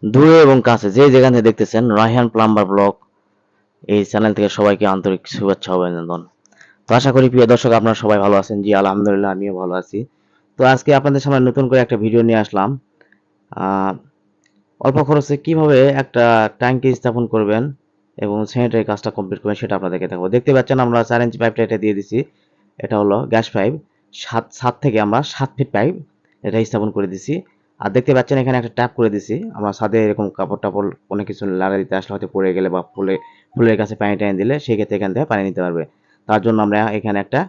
দূরে এবং কাছে যে যেখান থেকে দেখতেছেন, রায়হান প্লাম্বার ব্লগ এই চ্যানেল থেকে সবাইকে আন্তরিক শুভেচ্ছা ও অভিনন্দন। তো আশা করি প্রিয় দর্শক আপনারা সবাই ভালো আছেন। জি আলহামদুলিল্লাহ আমিও ভালো আছি। তো আজকে আপনাদের সামনে নতুন করে একটা ভিডিও নিয়ে আসলাম। আহ, অল্প খরচে কিভাবে একটা ট্যাঙ্কি স্থাপন করবেন এবং স্যানিটারি কাজটা কমপ্লিট করবেন সেটা আপনাদেরকে দেখাবো। দেখতে পাচ্ছেন আমরা 4 ইঞ্চি পাইপটা এটা দিয়ে দিছি। এটা হলো গ্যাস পাইপ। সাত থেকে আমরা 7 ফিট পাইপ এটা স্থাপন করে দিছি। আর দেখতে পাচ্ছেন এখানে একটা ট্যাপ করে দিছি। আমরা ছাদে এরকম কাপড় টাপড় অনেক কিছু লাগা দিতে আসলে হয়তো পড়ে গেলে বা ফুলের কাছে পানি টানি দিলে সেক্ষেত্রে এখান থেকে পানি নিতে পারবে। তার জন্য আমরা এখানে একটা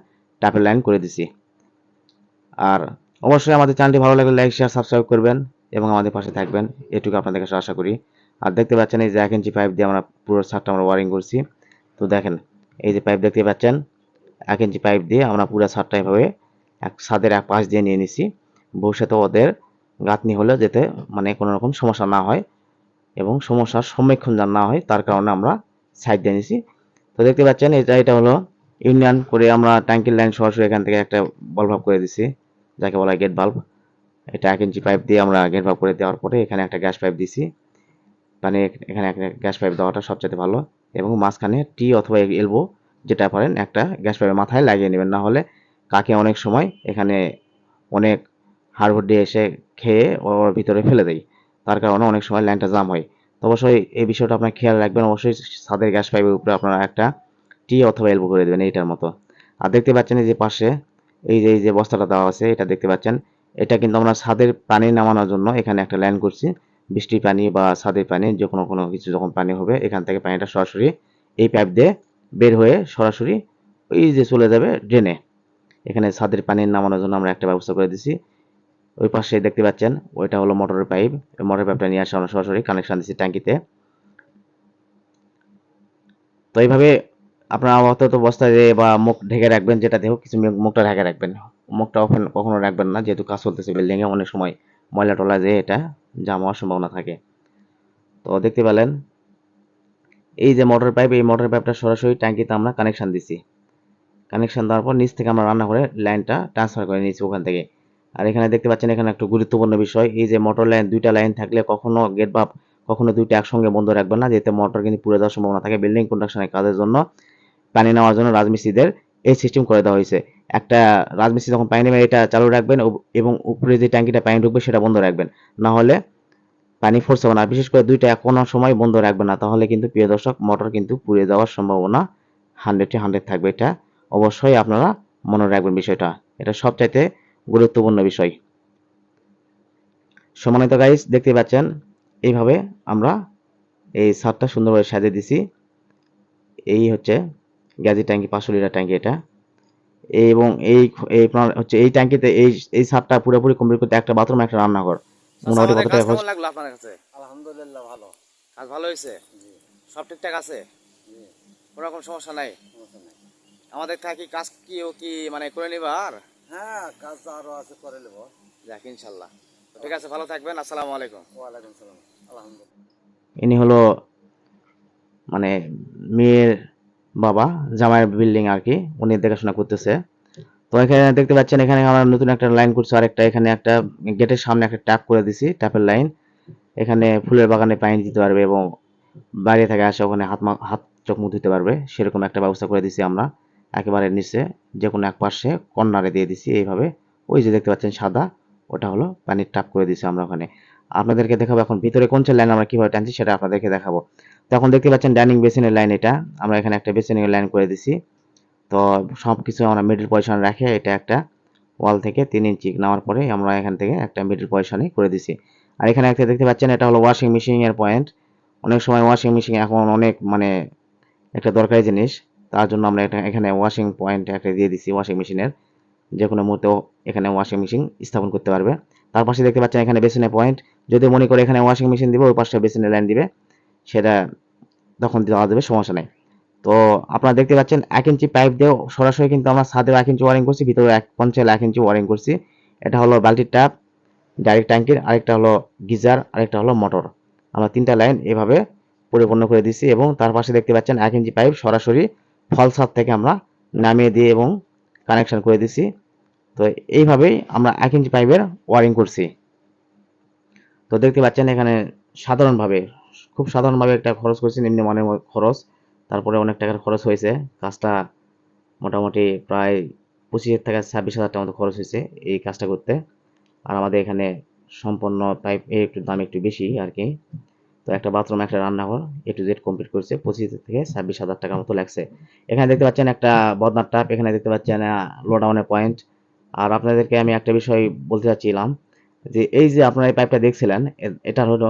ট্যাপের লাইন করে দিছি। আর অবশ্যই আমাদের চ্যানেলটি ভালো লাগলে লাইক শেয়ার সাবস্ক্রাইব করবেন এবং আমাদের পাশে থাকবেন, এটুকু আপনাদের কাছে আশা করি। আর দেখতে পাচ্ছেন এই যে 1 ইঞ্চি পাইপ দিয়ে আমরা পুরো ছাদটা আমরা ওয়ারিং করছি। তো দেখেন এই যে পাইপ দেখতে পাচ্ছেন, 1 ইঞ্চি পাইপ দিয়ে আমরা পুরো ছাদটা এভাবে ছাদের এক পাশ দিয়ে নিয়ে নিছি। ভবিষ্যতে ওদের গাঁথনি হলে যাতে মানে কোনো রকম সমস্যা না হয় এবং সমস্যার সম্মুখীন যেন না হয় তার কারণে আমরা সাইড দিয়ে নিছি। তো দেখতে পাচ্ছেন এটা হলো ইউনিয়ন করে আমরা ট্যাঙ্কির লাইন সরাসরি এখান থেকে একটা বাল্ব করে দিছি, যাকে বলা হয় গেট বাল্ব। এটা 1 ইঞ্চি পাইপ দিয়ে আমরা গেট বাল্ব করে দেওয়ার পরে এখানে একটা গ্যাস পাইপ দিছি। মানে এখানে একটা গ্যাস পাইপ দেওয়াটা সবচেয়ে ভালো এবং মাঝখানে টি অথবা এলবো যেটা পারেন একটা গ্যাস পাইপের মাথায় লাগিয়ে নেবেন, না হলে কাকে অনেক সময় এখানে অনেক হাড়হুড্ডি এসে খেয়ে ওর ভিতরে ফেলে দেয়, তার কারণে অনেক সময় লাইনটা জাম হয়। তো অবশ্যই এই বিষয়টা আপনার খেয়াল রাখবেন। অবশ্যই ছাদের গ্যাস পাইপের উপরে আপনারা একটা টি অথবা এলবো করে দেবেন এইটার মতো। আর দেখতে পাচ্ছেন এই যে পাশে এই যে বস্তাটা দেওয়া আছে এটা দেখতে পাচ্ছেন, এটা কিন্তু আমরা ছাদের পানি নামানোর জন্য এখানে একটা লাইন করছি। বৃষ্টির পানি বা ছাদের পানি যে কোনো কিছু যখন পানি হবে এখান থেকে পানিটা সরাসরি এই পাইপ দিয়ে বের হয়ে সরাসরি ওই যে চলে যাবে ড্রেনে। এখানে ছাদের পানি নামানোর জন্য আমরা একটা ব্যবস্থা করে দিছি। ওই পাশে দেখতে পাচ্ছেন ওইটা হলো মোটরের পাইপ। মোটর পাইপটা নিয়ে আসে আমরা সরাসরি কানেকশন দিচ্ছি ট্যাঙ্কিতে। তো এইভাবে আপনারা আপাতত বস্তায় বা মুখ ঢেকে রাখবেন, যেটাতে হোক কিছু মুখটা ঢেকে রাখবেন। মুখটা ওপেন কখনো রাখবেন না, যেহেতু কাজ চলতেছে বিল্ডিং এ, অনেক সময় ময়লা টলা যে এটা জাম হওয়ার সম্ভাবনা থাকে। তো দেখতে পেলেন এই যে মোটর পাইপ, এই মোটর পাইপটা সরাসরি ট্যাঙ্কিতে আমরা কানেকশন দিছি। কানেকশন দেওয়ার পর নিচ থেকে আমরা রান্না করে লাইনটা ট্রান্সফার করে নিয়েছি ওখান থেকে। আর এখানে দেখতে পাচ্ছেন এখানে একটা গুরুত্বপূর্ণ বিষয়, এই যে মোটর লাইন দুইটা লাইন থাকলে কখনো গেট বা কখনো দুইটা একসঙ্গে বন্ধ রাখবেন না, যেতে মোটর কিন্তু পুড়ে যাওয়ার সম্ভাবনা থাকে। বিল্ডিং কনস্ট্রাকশনের কাজের জন্য পানি নেওয়ার জন্য রাজমিস্ত্রিদের এই সিস্টেম করে দেওয়া হয়েছে। একটা রাজমিস্ত্রি যখন পানি নেবে এটা চালু রাখবেন এবং উপরে যে ট্যাঙ্কিটা পানি ঢুকবে সেটা বন্ধ রাখবেন, না হলে পানি ফোর্স হবে না। বিশেষ করে দুইটা কোনো সময় বন্ধ রাখবেন না, তাহলে কিন্তু প্রিয় দর্শক মোটর কিন্তু পুড়ে যাওয়ার সম্ভাবনা 100 থাকে। এটা অবশ্যই আপনারা মনে রাখবেন বিষয়টা, এটা সবচাইতে গুরুত্বপূর্ণ বিষয়। সম্মানিত গাইস দেখতে পাচ্ছেন এইভাবে আমরা এই ছাদটা সুন্দরভাবে সাজিয়ে দিছি। এই হচ্ছে গ্যাসের ট্যাঙ্কি, 500 লিটার ট্যাঙ্কি এটা। এবং এই হচ্ছে এই ট্যাঙ্কিতে এই ছাদটা পুরোপুরি কমপ্লিট করতে একটা বাথরুম একটা রান্নাঘর। চাচা, মোটামুটি আমাদের কত কাজ টাকা খরচ? কেমন লাগলো আপনার কাছে? আলহামদুলিল্লাহ ভালো। কাজ ভালো হয়েছে? জি। সব ঠিকঠাক আছে? জি। কোনো রকম সমস্যা নাই? সমস্যা নেই। আমাদের থাকি কাজ কি মানে করে নিবা আর? হ্যাঁ, কাজ আরো আছে, করে নেব। যাক ইনশাল্লাহ। তো ঠিক আছে, ভালো থাকবেন। আসসালামু আলাইকুম। ওয়ালাইকুম সালাম। আলহামদুলিল্লাহ। ইনি হলো মানে মেয়ের বাবা, জামাইয়ের বিল্ডিং আর কি, উনি দেখাশোনা করতেছে। তো এখানে দেখতে পাচ্ছেন এখানে আমরা নতুন একটা লাইন করছি, আর একটা এখানে একটা গেটের সামনে একটা ট্যাপ করে দিছি, ট্যাপের লাইন। এখানে ফুলের বাগানে পানি দিতে পারবে এবং বাইরে থেকে আসে ওখানে হাত চোখ মুখ ধুতে পারবে, সেরকম একটা ব্যবস্থা করে দিছি আমরা। একেবারে নিচে যে কোনো এক পাশে কর্নারে দিয়ে দিছি এইভাবে। ওই যে দেখতে পাচ্ছেন সাদা, ওটা হলো পানির ট্যাপ করে দিছি আমরা ওখানে। আপনাদেরকে দেখাবো এখন ভিতরে কোন লাইন আমরা কিভাবে টানছি সেটা আপনাদেরকে দেখাবো। তো এখন দেখতে পাচ্ছেন ডাইনিং বেসিনের লাইন, এটা আমরা এখানে একটা বেসিনের লাইন করে দিছি। তো সবকিছু আমরা মিডল পজিশন রাখে এটা একটা ওয়াল থেকে 3 ইঞ্চি নেওয়ার পরে আমরা এখান থেকে একটা মিডল পজিশনে করে দিছি। আর এখানে একটা দেখতে পাচ্ছেন এটা হলো ওয়াশিং মেশিন এর পয়েন্ট। অনেক সময় ওয়াশিং মেশিন এখন অনেক মানে একটা দরকারি জিনিস, তার জন্য আমরা এটা এখানে ওয়াশিং পয়েন্ট একটা দিয়ে দিছি। ওয়াশিং মেশিনের যে কোনো মুহূর্তে এখানে ওয়াশিং মেশিন স্থাপন করতে পারবে। তার পাশে দেখতে পাচ্ছেন এখানে বেসিনের পয়েন্ট, যদি মনে করে এখানে ওয়াশিং মেশিন দিবে ওই পাশে বেসিনের লাইন দিবে, সেটা তখন দেওয়া যাবে, সমস্যা নেই। তো আপনারা দেখতে পাচ্ছেন 1 ইঞ্চি পাইপ দিয়ে সরাসরি কিন্তু আমরা ছাদে 1 ইঞ্চি ওয়ারিং করছি, ভিতরে পঞ্চায়েত 1 ইঞ্চি ওয়ারিং করছি। এটা হলো বালতির ট্যাপ, ডাইরেক্ট ট্যাঙ্কির, আরেকটা হলো গিজার, আরেকটা হলো মোটর। আমরা 3টা লাইন এভাবে পরিপূর্ণ করে দিচ্ছি এবং তার পাশে দেখতে পাচ্ছেন 1 ইঞ্চি পাইপ সরাসরি ফল ছাদ থেকে আমরা নামিয়ে দিয়ে এবং কানেকশন করে দিছি। তো এইভাবেই আমরা 1 ইঞ্চি পাইপের ওয়ারিং করছি। তো দেখতে পাচ্ছেন এখানে সাধারণভাবে খুব সাধারণভাবে একটা খরচ করেছি, নিম্ন মানের খরচ। তারপরে অনেক টাকার খরচ হয়েছে। কাজটা মোটামুটি প্রায় 25,000 থেকে 26,000 টাকার মতো খরচ হয়েছে এই কাজটা করতে। আর আমাদের এখানে সম্পন্ন পাইপ এর একটু দাম একটু বেশি আর কি। তো একটা বাথরুম, একটা রান্নাঘর এ টু জেড কমপ্লিট করছে, 25 থেকে 26,000 টাকার মতো লাগছে। এখানে দেখতে পাচ্ছেন একটা বদনার টাপ, এখানে দেখতে পাচ্ছেন লো ডাউনের পয়েন্ট। আর আপনাদেরকে আমি একটা বিষয় বলতে চাচ্ছিলাম যে এই যে আপনারা এই পাইপটা দেখছিলেন, এটা হলো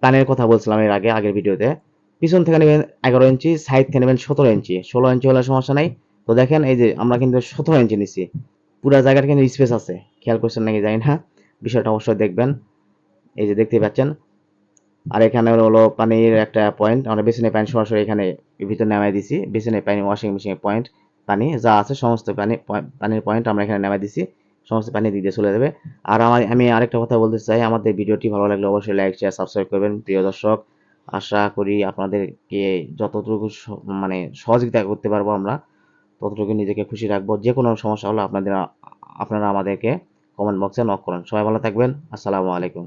পানের কথা বলছিলাম এর আগে, আগের ভিডিওতে। পিছন থেকে নেবেন 11 ইঞ্চি, সাইড থেকে নেবেন 17 ইঞ্চি। 16 ইঞ্চি হলে সমস্যা নাই। তো দেখেন এই যে আমরা কিন্তু 17 ইঞ্চি নিচ্ছি, পুরা জায়গাটা কিন্তু স্পেস আছে। খেয়াল করছেন নাকি জানি না, বিষয়টা অবশ্যই দেখবেন। এই যে দেখতে পাচ্ছেন। আর এখানে হলো পানির একটা পয়েন্ট, আমরা বেসিনের পানি সরাসরি এখানে ভিতরে নামাই দিছি। বেসিনের পানি, ওয়াশিং মেশিনের পয়েন্ট, পানি যা আছে সমস্ত পানির পয়েন্ট আমরা এখানে নামাই দিছি। সমস্ত পানি দিয়ে চলে যাবে। আর আমি আরেকটা কথা বলতে চাই, আমাদের ভিডিওটি ভালো লাগলে অবশ্যই লাইক, শেয়ার, সাবস্ক্রাইব করবেন প্রিয় দর্শক। আশা করি আপনাদেরকে যতটুকু মানে সহযোগিতা করতে পারবো আমরা, ততটুকু নিজেকে খুশি রাখবো। যে কোনো সমস্যা হলে আপনারা আমাদেরকে কমেন্ট বক্সে নক করুন। সবাই ভালো থাকবেন। আসসালামু আলাইকুম।